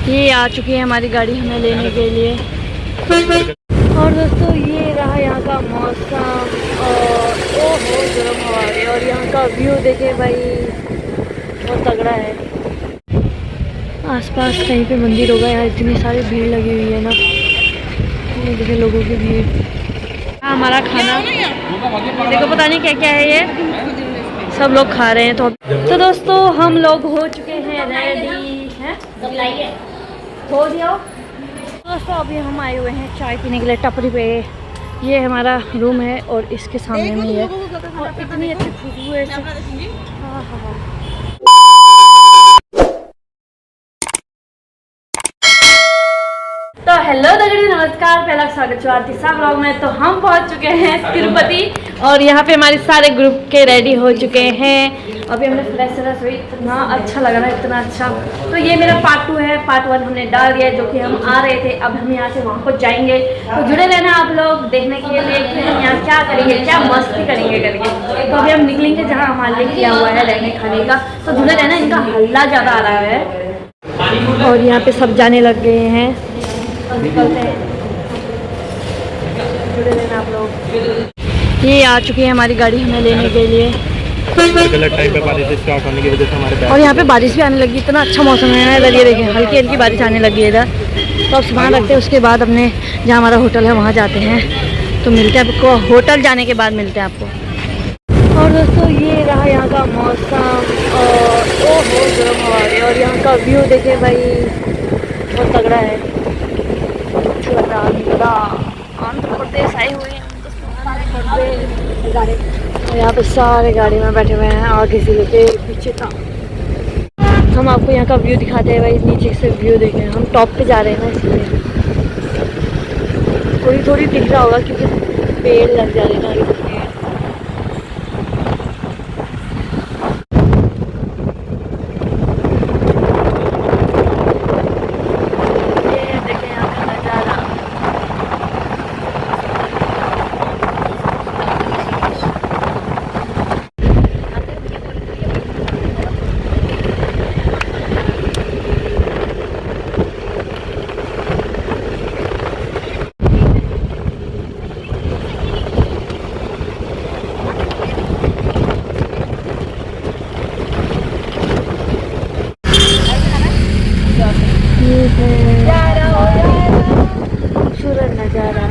ये आ चुकी है हमारी गाड़ी हमें लेने के लिए। और दोस्तों ये रहा यहाँ का मौसम और ओहो गर्म हवा है। और यहाँ का व्यू देखे भाई, बहुत तगड़ा है। आसपास कहीं पे मंदिर होगा यार, इतनी सारी भीड़ लगी हुई है ना। ये देखे लोगों की भीड़। हमारा खाना देखो, पता नहीं क्या क्या है ये, सब लोग खा रहे हैं। तो दोस्तों हम लोग हो चुके हैं रेडी हैं, हो दिया दोस्तों। अभी हम आए हुए हैं चाय पीने के लिए टपरी पे। ये हमारा रूम है और इसके सामने में है और इतनी अच्छी खुशबू है। हाँ हाँ हाँ। तो हेलो दगड़ी, नमस्कार, पहला स्वागत है तीसरा ब्लॉग में। तो हम पहुंच चुके हैं तिरुपति और यहाँ पे हमारे सारे ग्रुप के रेडी हो चुके हैं। अभी हमने फ्रेश हुई, इतना अच्छा लगा ना, इतना अच्छा। तो ये मेरा पार्ट 2 है। पार्ट 1 हमने डाल दिया जो कि हम आ रहे थे। अब हम यहाँ से वहाँ को जाएंगे, तो जुड़े रहना आप लोग देखने के लिए कि हम यहाँ क्या करेंगे, क्या मस्ती करेंगे करके। तो अभी हम निकलेंगे जहाँ हमारे लिए किया हुआ है रहने खाने का। तो जुड़े रहना, इनका हल्ला ज़्यादा आ रहा है। और यहाँ पे सब जाने लग गए हैं, निकलते हैं, जुड़े रहना आप लोग। ये आ चुकी है हमारी गाड़ी हमें लेने के लिए। गलत टाइम पे बारिश स्टार्ट होने की वजह से हमारे और यहाँ पे बारिश भी आने लगी, इतना अच्छा मौसम है ना इधर। ये देखें, हल्की हल्की बारिश आने लगी है इधर। तो अब सामान रखते हैं, उसके बाद अपने जहाँ हमारा होटल है वहाँ जाते हैं। तो मिलते हैं आपको, होटल जाने के बाद मिलते हैं आपको। और दोस्तों ये रहा यहाँ का मौसम और ओहो गर्म हवा है। और यहाँ का व्यू देखे भाई, बहुत तगड़ा है, अच्छा लग रहा। आंध्र प्रदेश आए हुए हैं और यहाँ पे सारे गाड़ी में बैठे हुए हैं, आगे से लेके पीछे तक। हम आपको यहाँ का व्यू दिखाते हैं भाई, नीचे से व्यू देखें। हम टॉप पे जा रहे हैं ना, इसलिए थोड़ी थोड़ी दिख रहा होगा क्योंकि पेड़ लग जा रहे हैं ना। खूबसूरत नज़ारा।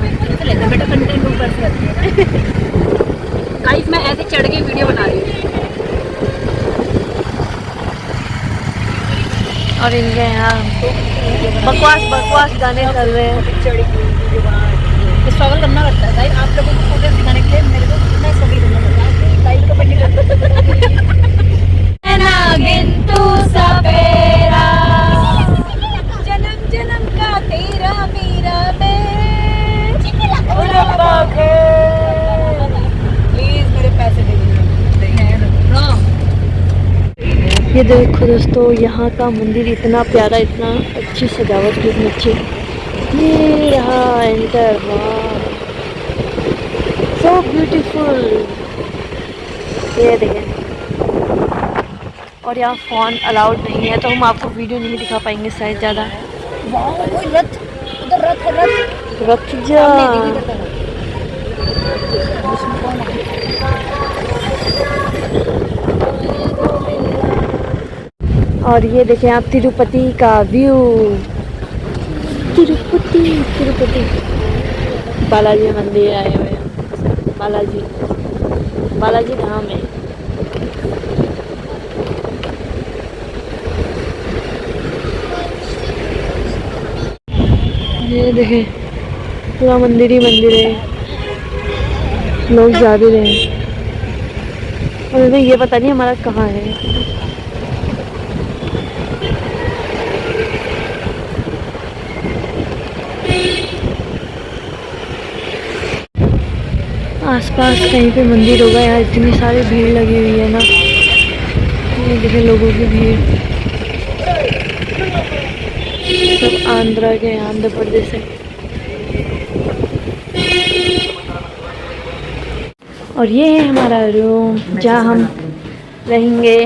गाइस मैं ऐसे चढ़ के वीडियो बना रही हूँ और इनके यहाँ बकवास गाने चल रहे हैं। स्ट्रगल करना पड़ता है गाइस, आप लोगों को फोटो दिखाने के लिए मेरे को कितना स्ट्रगल करना पड़ता है। लाइक का बटन जन्म जन्म का तेरा मेरा प्लीज मेरे पैसे दे दो। ये देखो दोस्तों, यहाँ का मंदिर इतना प्यारा, इतना अच्छी सजावट की, इतनी अच्छी। ये रहा एंटर, सो ब्यूटीफुल। ये देखें, और यहाँ फ़ोन अलाउड नहीं है, तो हम आपको वीडियो नहीं दिखा पाएंगे शायद ज़्यादा। रथ उधर, रथ जा। और ये देखें आप तिरुपति का व्यू। तिरुपति बालाजी मंदिर आए हुए हैं। बालाजी धाम है। ये देखें, पूरा मंदिर ही मंदिर है, लोग जा भी रहे हैं। और हमें ये पता नहीं हमारा कहाँ है। आसपास कहीं पे मंदिर होगा यार, इतनी सारी भीड़ लगी हुई है ना। ये देखें लोगों की भीड़, सब आंध्र प्रदेश है। और ये है हमारा रूम जहाँ हम रहेंगे।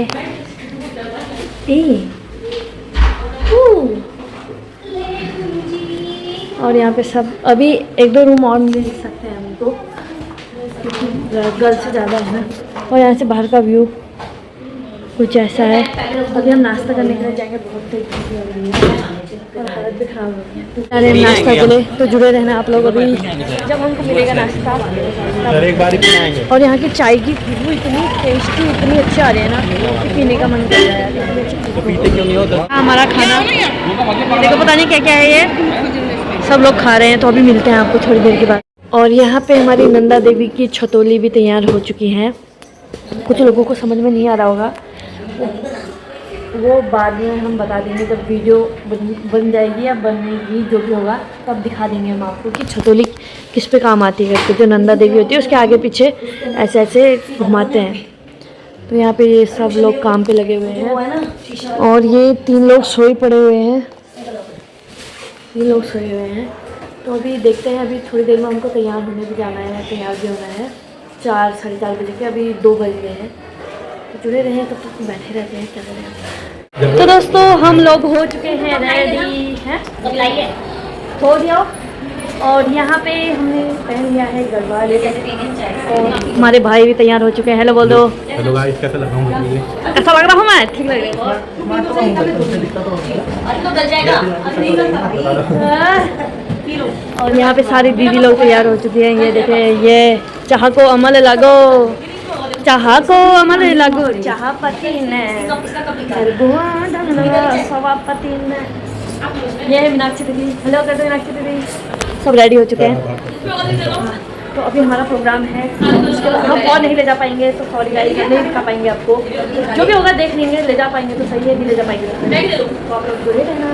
और यहाँ पे सब अभी 1-2 रूम और मिल सकते हैं हमको, क्योंकि गर्ल्स से ज़्यादा है ना। और यहाँ से बाहर का व्यू कुछ ऐसा है। अभी हम नाश्ता करने के लिए जाएंगे, बहुत तेज भूख लग रही है और हालत भी ख़राब हो गई है। अरे नाश्ता के लिए तो जुड़े रहना आप लोग, अभी जब हमको मिलेगा नाश्ता। एक बार और यहाँ की चाय की खुशबू इतनी टेस्टी, इतनी अच्छी आ रही है ना कि पीने का मन कर रहा है। इतनी अच्छी खुशबू। हमारा खाना देखो, पता नहीं क्या क्या है ये, सब लोग खा रहे हैं। तो अभी मिलते हैं आपको थोड़ी देर के बाद। और यहाँ पे हमारी नंदा देवी की छतौली भी तैयार हो चुकी है। कुछ लोगों को समझ में नहीं आ रहा होगा, वो बाद में हम बता देंगे जब वीडियो बन जाएगी या बनेगी, जो भी होगा तब दिखा देंगे हम आपको कि छतौली किस पे काम आती है करके। जो नंदा देवी होती है उसके आगे पीछे ऐसे ऐसे घुमाते हैं। तो यहाँ पे ये सब लोग काम पे लगे हुए हैं और ये 3 लोग सोए पड़े हुए हैं। 3 लोग सोए हुए हैं। तो अभी देखते हैं, अभी थोड़ी देर में हमको तैयार होने भी जाना है, तैयार भी होना है 4 साढ़े 4 बजे के। अभी 2 बज गए हैं, तो जुड़े रहे तब तक तो बैठे रहते हैं, क्या करें। तो दोस्तों हम लोग हो चुके हैं रेडी हैं, हो गया। और यहाँ पे हमने पहन लिया है गढ़वाल और हमारे भाई भी तैयार हो चुके हैं। हेलो बोल दो। हेलो गाइस, कैसा लग रहा हूँ? कैसा लग रहा हूँ मैं? ठीक लग रहा है। और यहाँ पे सारी दीदी लोग तैयार हो चुकी हैं। ये देखे, ये चाह को अमल लगो, चाह को अमल लगो, चाह पति ने सभापति ने। ये है मीनाक्षी दीदी। हेलो कर दो मीनाक्षी दीदी। सब रेडी हो चुके हैं। तो अभी हमारा प्रोग्राम है, उसके बाद हम और नहीं ले जा पाएंगे, तो सॉरी गाइस, नहीं दिखा पाएंगे आपको। जो भी होगा देख लेंगे, ले जा पाएंगे तो सही है, नहीं ले जा पाएंगे तो आप लोग जुड़े रहना।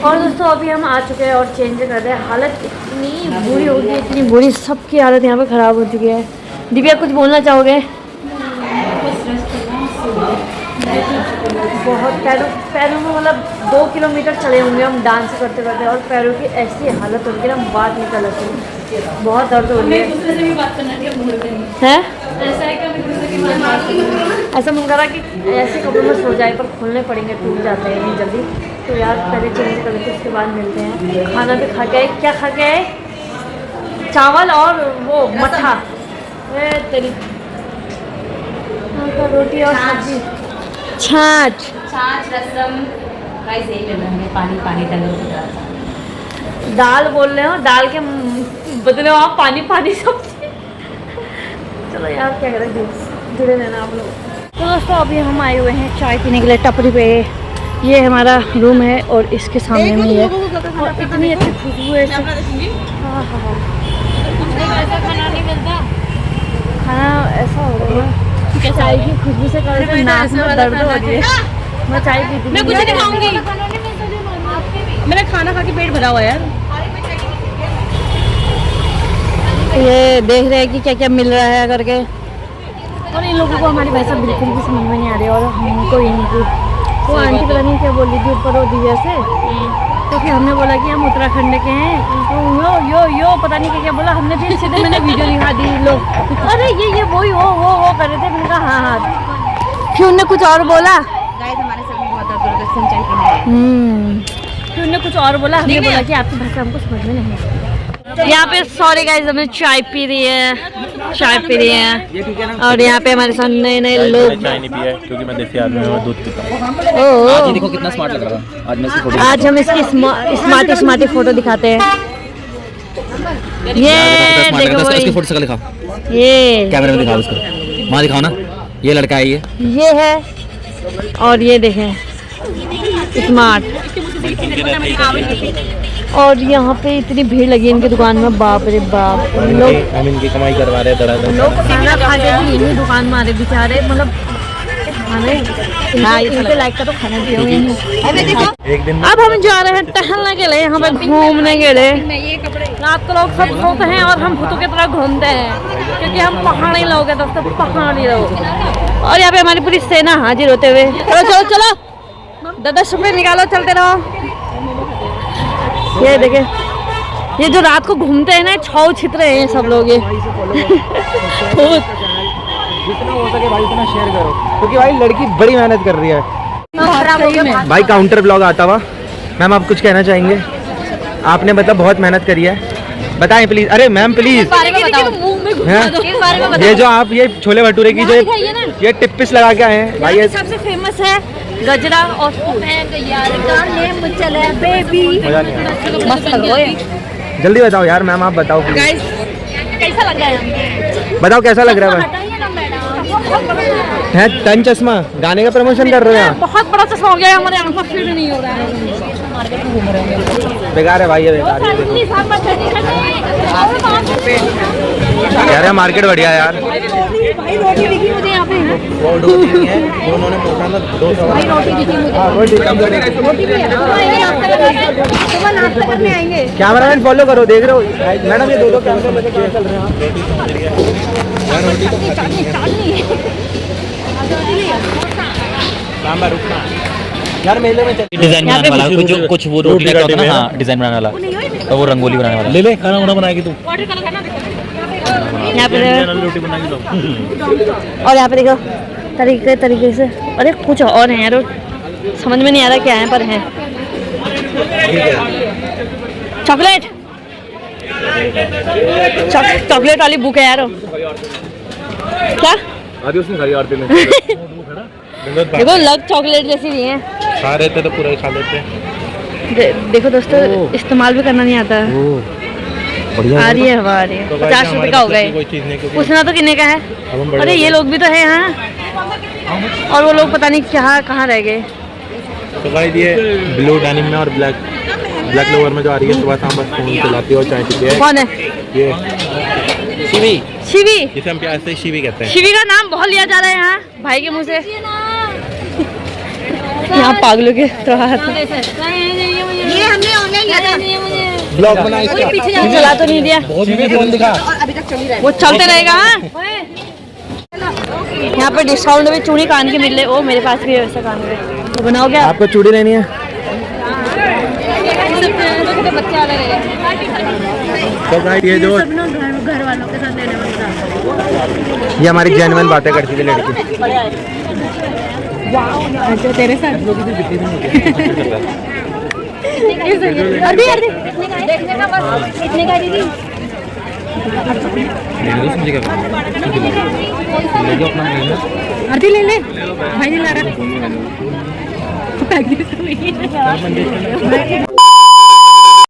और दोस्तों अभी हम आ चुके हैं और चेंज कर रहे हैं। हालत इतनी बुरी हो गई, इतनी बुरी, सबकी हालत यहाँ पे ख़राब हो चुकी है। दिव्या कुछ बोलना चाहोगे? बहुत पैरों में मतलब 2 किलोमीटर चले होंगे हम डांस करते करते, और पैरों की ऐसी हालत हो गई ना, बात नहीं कर सकती, बहुत दर्द हो रही है। ऐसा मन कर रहा कि ऐसे कपड़ों में सो जाए, पर खोलने पड़ेंगे, टूट जाते हैं जल्दी। तो यार पहले चेंज कर लेते, उसके बाद मिलते हैं। खाना भी खा के आए। क्या खा के आए? चावल और वो मट्ठा, तेरी रोटी और सब्जी, छाछ रसम, पानी दाल बोल रहे हो, दाल के बदले आप पानी सब्जी। चलो यार क्या करें, जुड़े रहना आप लोग। तो दोस्तों अभी हम आए हुए हैं चाय पीने के लिए टपरी पे। ये हमारा रूम है और इसके सामने में है, और इतनी अच्छी खुशबू है। हाँ हाँ, खाना नहीं मिलता, खाना ऐसा हो रहा है चाय की खुशबू से कर नाक में दर्द हो रही है। मैं चाय पीती, मैं कुछ नहीं खाऊंगी, मेरा खाना खा के पेट भरा हुआ है यार। ये देख रहे हैं कि क्या क्या मिल रहा है करके, और इन लोगों को हमारी भाषा बिल्कुल भी समझ में नहीं आ रही। और हमको इनको वो आंटी पता नहीं क्या बोल रही थी ऊपर वो दिव्या से, तो फिर हमने बोला कि हम उत्तराखंड के हैं, तो यो पता नहीं क्या क्या बोला। हमने फिर सीधे मैंने वीडियो दिखा दी लोग, अरे ये वही वो कर रहे थे। मैंने कहा हाँ। फिर उनने कुछ और बोला, हमारे सर में बहुत दर्द फिर उनने कुछ और बोला। हमने बोला कि आपकी भाषा हमको समझ में नहीं आती। यहाँ पे सॉरी गाइस, हमने चाय पी रही है, और यहाँ पे हमारे साथ नए लोग। चाय नहीं पिया क्योंकि मैं देसी आदमी हूं, दूध पीता हूं। आज देखो कितना स्मार्ट लग रहा है। आज हम इसकी स्मार्टी फोटो दिखाते हैं। ये देखो, इसकी फोटो से दिखा, ये कैमरे में दिखा उसको, वहाँ दिखाओ ना। ये लड़का है, ये है, और ये देखें स्मार्ट। और यहाँ पे इतनी भीड़ लगी है इनकी दुकान में, बाप रे बाप। लोग हम इनकी कमाई करवा रहे हैं, लोग खाना खा के भी इन्हीं दुकान में आ रहे बेचारे, मतलब खाने इनके लायक का तो खाना दिया एक दिन। अब हम जा रहे हैं टहलने के लिए, यहाँ पे घूमने के लिए। रात को लोग सब सोते हैं और हम भूतों की तरह घूमते हैं, क्योंकि हम पहाड़ी लोग हैं दोस्तों, पहाड़ी लोग। और यहाँ पे हमारी पूरी सेना हाजिर होते हुए। चलो चलो चलो, 10 रुपये निकालो, चलते रहो। ये देखे, ये जो रात को घूमते हैं ना, छाव छित रहे हैं सब लोग। ये जितना हो सके भाई उतना शेयर करो, क्योंकि भाई लड़की बड़ी मेहनत कर रही है। भाई काउंटर ब्लॉग आता हुआ। मैम आप कुछ कहना चाहेंगे? आपने मतलब बहुत मेहनत करी है, बताएं प्लीज। अरे मैम प्लीज, बारे में बताओ, मुंह में घुसा दो। इस बारे में बताओ। ये जो आप ये छोले भटूरे की जो दिखाइए ना। ये टिप्पिस लगा के आए हैं भाई, ये सबसे फेमस है गजरा और फूल। यार गाने में चले बेबी, मस्त लग रहा है। जल्दी बताओ यार मैम, आप बताओ प्लीज। गाइस कैसा लग रहा है? बताओ कैसा लग रहा है? हटाइए ना मैडम। है टन चश्मा, गाने का प्रमोशन कर रहे हो यहाँ? बहुत बड़ा चश्मा हो गया है, हमारे आंखों फीड नहीं हो रहा है। बेकार है भाई, ये बेकार है। यार ये मार्केट बढ़िया है यार। भाई रोटी दिखी मुझे यहाँ पे। वो रोटी है, उन्होंने पूछा ना 200। भाई रोटी दिखी मुझे। रोटी भी है। सुबह नाश्ता करने आएंगे। कैमरामैन फॉलो करो, देख रहे हो मैडम, ये दो कैमरे में क्या चल रहे हैं यार? मेले में डिजाइन बनाने वाला कुछ वो रोटी लगा होता है ना, हाँ डिजाइन बनाने वाला, तो वो रंगोली बनाने वाला। ले ले खाना वाना बनाएगी तू। यहाँ पे रोटी बनाएगी और यहाँ पे देखो तरीके से, अरे कुछ और है यार, समझ में नहीं आ रहा क्या है, पर है चॉकलेट। चॉकलेट वाली बुक है यार। क्या आदि उसने खाई आरती में। देखो लग चॉकलेट जैसी नहीं है। खा रहे थे तो पूरा ही खा लेते। देखो दोस्तों, इस्तेमाल भी करना नहीं आता है। बढ़िया आ रही है हवा, आ रही है। 50 रुपए का हो गए। पूछना तो कितने का है? अरे ये लोग भी तो है यहाँ, और वो लोग पता नहीं कहाँ रह गए। तो गाइस ये ब्लू डेनिम में और ब्लैक लोअर में जो आ रही है, सुबह शाम बस फोन चलाती है और चाय पीती है। कौन है? ये शिवी, शिवी। जिसे हम प्यार से शिवी कहते हैं। शिवी का नाम बहुत लिया जा रहा है यहाँ भाई के मुंह से। यहाँ पागलों के त्योहार ये हमने ऑनलाइन लिया था। ब्लॉग बना इसका। चला तो नहीं दिया, फोन दिखा। अभी तक चल ही रहा है। वो चलते रहेगा। हाँ? यहाँ पे डिस्काउंट में चूड़ी कान के मिल रहे। ओ मेरे पास भी है वैसा कान के, तो बनाओ क्या? आपको चूड़ी लेनी है? बच्चे आ रहे हैं। तो गाइस ये जो घर वालों के साथ लेने वाला। ये हमारी जेन्युइन बातें करती थी लड़की। अच्छा तेरे साथ देखने का बस कितने का दीदी? आरती ले ले भाई, नहीं ला रहा।